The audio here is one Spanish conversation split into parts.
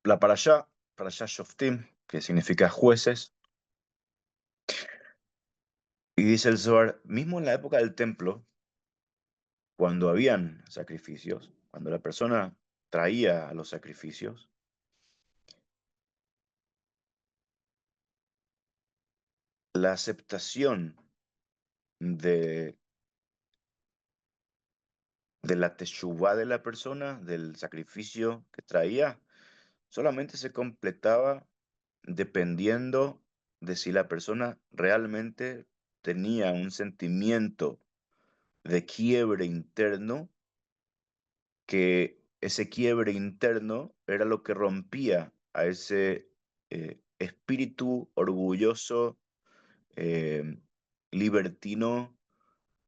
la parashá Shoftim, que significa jueces, y dice el Zohar, mismo en la época del templo, cuando habían sacrificios, cuando la persona traía a los sacrificios, la aceptación de, de la teshuvá de la persona, del sacrificio que traía, solamente se completaba dependiendo de si la persona realmente tenía un sentimiento de quiebre interno, que ese quiebre interno era lo que rompía a ese espíritu orgulloso, eh, libertino,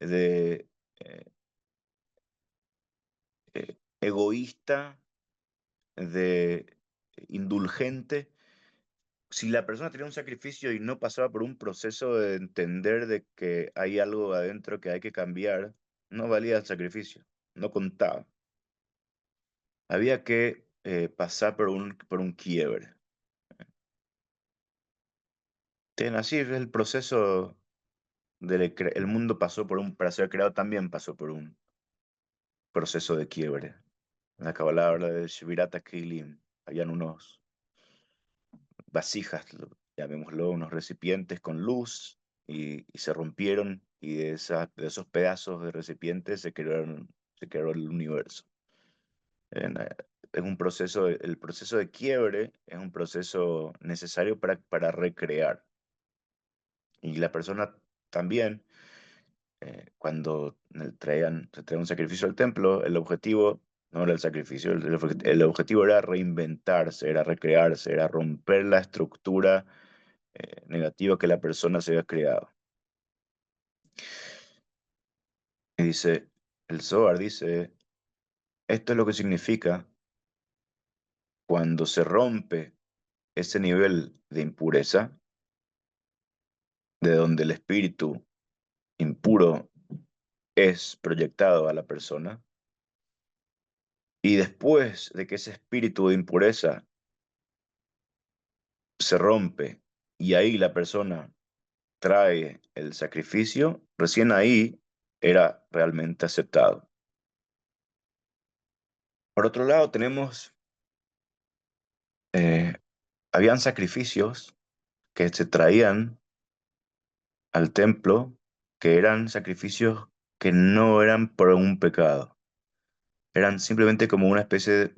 de egoísta, de indulgente. Si la persona tenía un sacrificio y no pasaba por un proceso de entender de que hay algo adentro que hay que cambiar, no valía el sacrificio, no contaba. Había que pasar por un quiebre. Así es el proceso el mundo pasó para ser creado también pasó por un proceso de quiebre. La Kabbalah habla de Shvirat HaKeilim. Habían unos vasijas, llamémoslo, unos recipientes con luz y se rompieron y de esos pedazos de recipientes se creó el universo. En, eh, es un proceso, el proceso de quiebre es un proceso necesario para recrear. Y la persona también, cuando se traía un sacrificio al templo, el objetivo no era el sacrificio, el objetivo era reinventarse, era recrearse, era romper la estructura negativa que la persona se había creado. Y dice, el Zohar dice, esto es lo que significa cuando se rompe ese nivel de impureza, de donde el espíritu impuro es proyectado a la persona, y después de que ese espíritu de impureza se rompe y ahí la persona trae el sacrificio, recién ahí era realmente aceptado. Por otro lado, eh, habían sacrificios que se traían al templo, que eran sacrificios que no eran por un pecado, eran simplemente como una especie de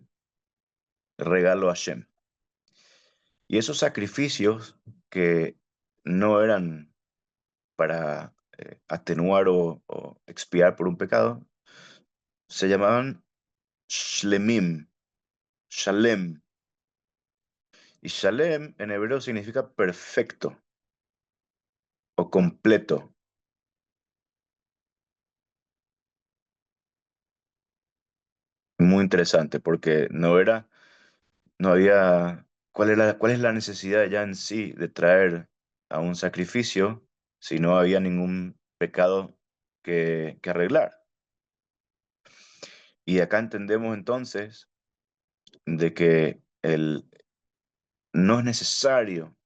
regalo a Hashem. Y esos sacrificios que no eran para atenuar o expiar por un pecado, se llamaban shlemim, shalem. Y shalem en hebreo significa perfecto o completo. Muy interesante porque no había, cuál es la necesidad ya en sí de traer a un sacrificio si no había ningún pecado que arreglar? Y acá entendemos entonces de que no es necesario,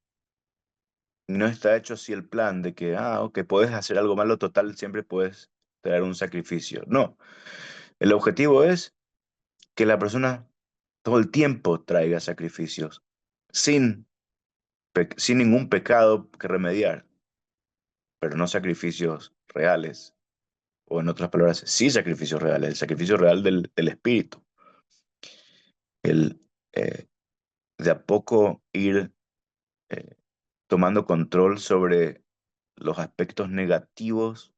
no está hecho así el plan de que, ok, puedes hacer algo malo, total, siempre puedes traer un sacrificio. No, el objetivo es que la persona todo el tiempo traiga sacrificios sin, sin ningún pecado que remediar, pero no sacrificios reales, o en otras palabras, sí sacrificios reales, el sacrificio real del espíritu, el de a poco ir eh, tomando control sobre los aspectos negativos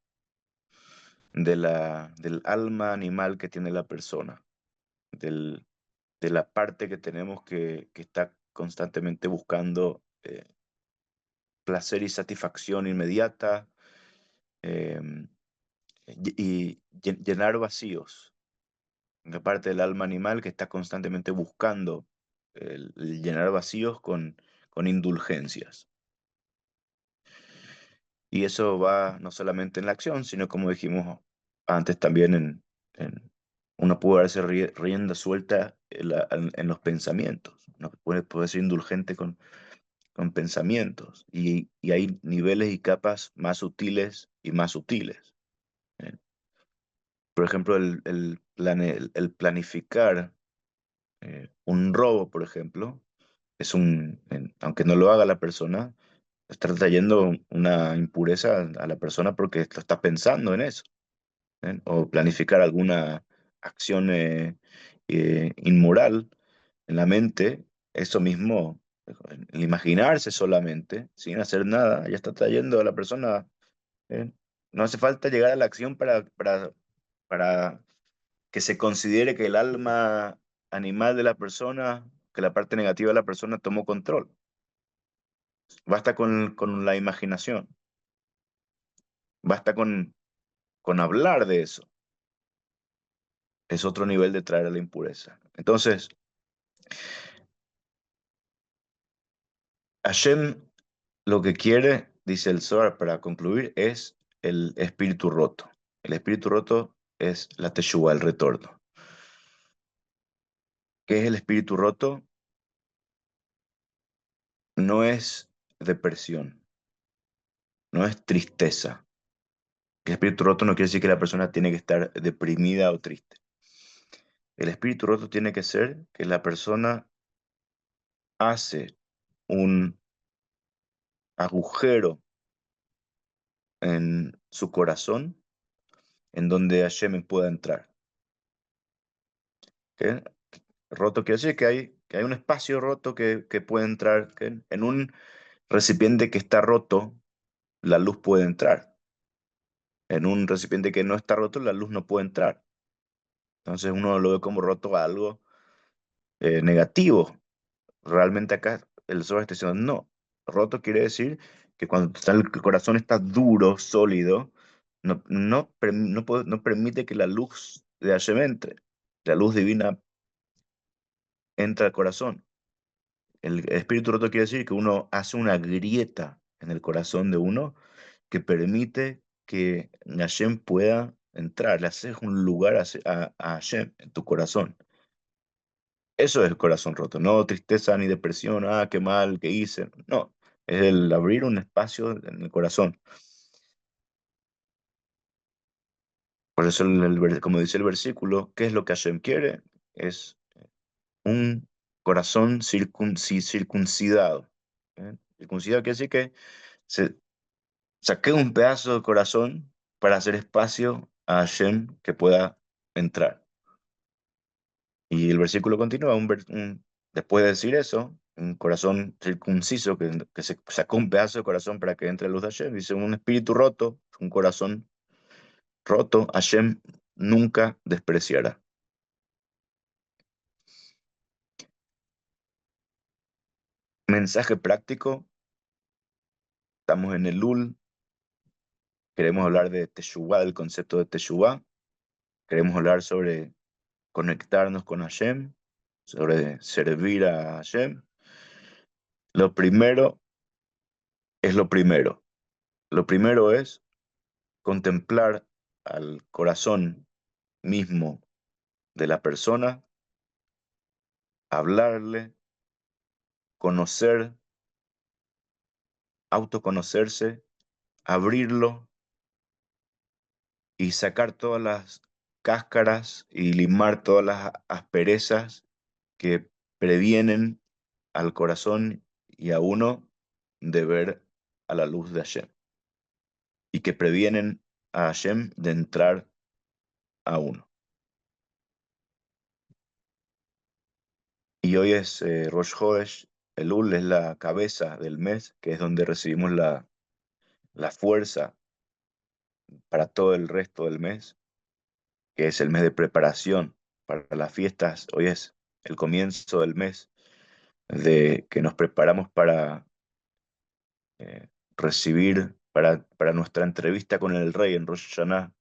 del alma animal que tiene la persona, del, de la parte que tenemos que está constantemente buscando placer y satisfacción inmediata, em, llenar vacíos. La parte del alma animal que está constantemente buscando el llenar vacíos con indulgencias. Y eso va no solamente en la acción, sino como dijimos antes también Uno puede darse rienda suelta en los pensamientos. Uno puede ser indulgente con pensamientos. Y hay niveles y capas más sutiles y más sutiles. ¿Eh? Por ejemplo, el planificar un robo, por ejemplo, aunque no lo haga la persona, está trayendo una impureza a la persona porque lo está pensando en eso. ¿Eh? O planificar alguna acción inmoral en la mente, eso mismo, el imaginarse solamente, sin hacer nada, ya está trayendo a la persona. ¿Eh? No hace falta llegar a la acción para que se considere que el alma animal de la persona, que la parte negativa de la persona tomó control. Basta con la imaginación, basta con hablar de eso. Es otro nivel de traer a la impureza. Entonces, Hashem lo que quiere, dice el Zohar para concluir, es el espíritu roto. El espíritu roto es la Teshuvah, el retorno. ¿Qué es el espíritu roto? No es depresión, no es tristeza. El espíritu roto no quiere decir que la persona tiene que estar deprimida o triste. El espíritu roto tiene que ser que la persona hace un agujero en su corazón en donde Hashem pueda entrar. ¿Ok? Roto quiere decir que hay un espacio roto que puede entrar. ¿Ok? En un recipiente que está roto, la luz puede entrar. En un recipiente que no está roto, la luz no puede entrar. Entonces uno lo ve como roto a algo negativo. Realmente acá el Zohar está diciendo, no, roto quiere decir que cuando el corazón está duro, sólido, no permite que la luz de Hashem entre. La luz divina entra al corazón. El espíritu roto quiere decir que uno hace una grieta en el corazón de uno que permite que Hashem pueda entrar. Le haces un lugar a Hashem en tu corazón. Eso es el corazón roto, no tristeza ni depresión, ah, qué mal, qué hice. No, es el abrir un espacio en el corazón. Por eso, como dice el versículo, ¿qué es lo que Hashem quiere? Es un corazón circuncidado. ¿Eh? Circuncidado quiere decir que se saqué un pedazo de corazón para hacer espacio a Hashem que pueda entrar. Y el versículo continúa, después de decir eso, un corazón circunciso que se sacó un pedazo de corazón para que entre la luz de Hashem, dice un espíritu roto, un corazón roto, Hashem nunca despreciará. Mensaje práctico, estamos en el Lul, queremos hablar de Teshuvah, del concepto de Teshuvah, queremos hablar sobre conectarnos con Hashem, sobre servir a Hashem. Lo primero es lo primero. Lo primero es contemplar al corazón mismo de la persona, hablarle, conocer, autoconocerse, abrirlo y sacar todas las cáscaras y limar todas las asperezas que previenen al corazón y a uno de ver a la luz de Hashem y que previenen a Hashem de entrar a uno. Y hoy es Rosh Hodesh, Elul es la cabeza del mes, que es donde recibimos la fuerza para todo el resto del mes, que es el mes de preparación para las fiestas. Hoy es el comienzo del mes de que nos preparamos para recibir, para nuestra entrevista con el rey en Rosh Hashanah.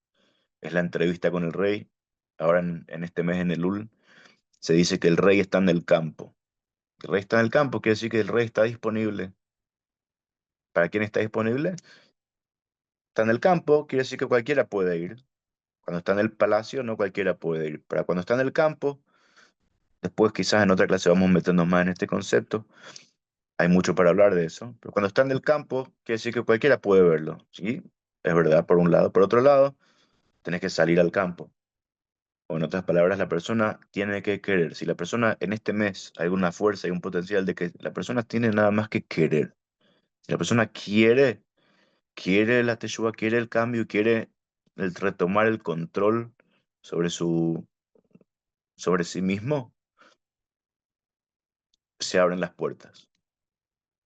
Es la entrevista con el rey. Ahora en este mes en Elul se dice que el rey está en el campo. El rey está en el campo, quiere decir que el rey está disponible. ¿Para quién está disponible? Está en el campo, quiere decir que cualquiera puede ir. Cuando está en el palacio, no cualquiera puede ir. Para cuando está en el campo, después quizás en otra clase vamos a meternos más en este concepto. Hay mucho para hablar de eso. Pero cuando está en el campo, quiere decir que cualquiera puede verlo. ¿Sí? Es verdad, por un lado. Por otro lado, tenés que salir al campo. O en otras palabras, la persona tiene que querer. Si la persona en este mes hay una fuerza y un potencial de que la persona tiene nada más que querer. Si la persona quiere la teshuva, quiere el cambio, quiere retomar el control sobre sobre sí mismo, se abren las puertas.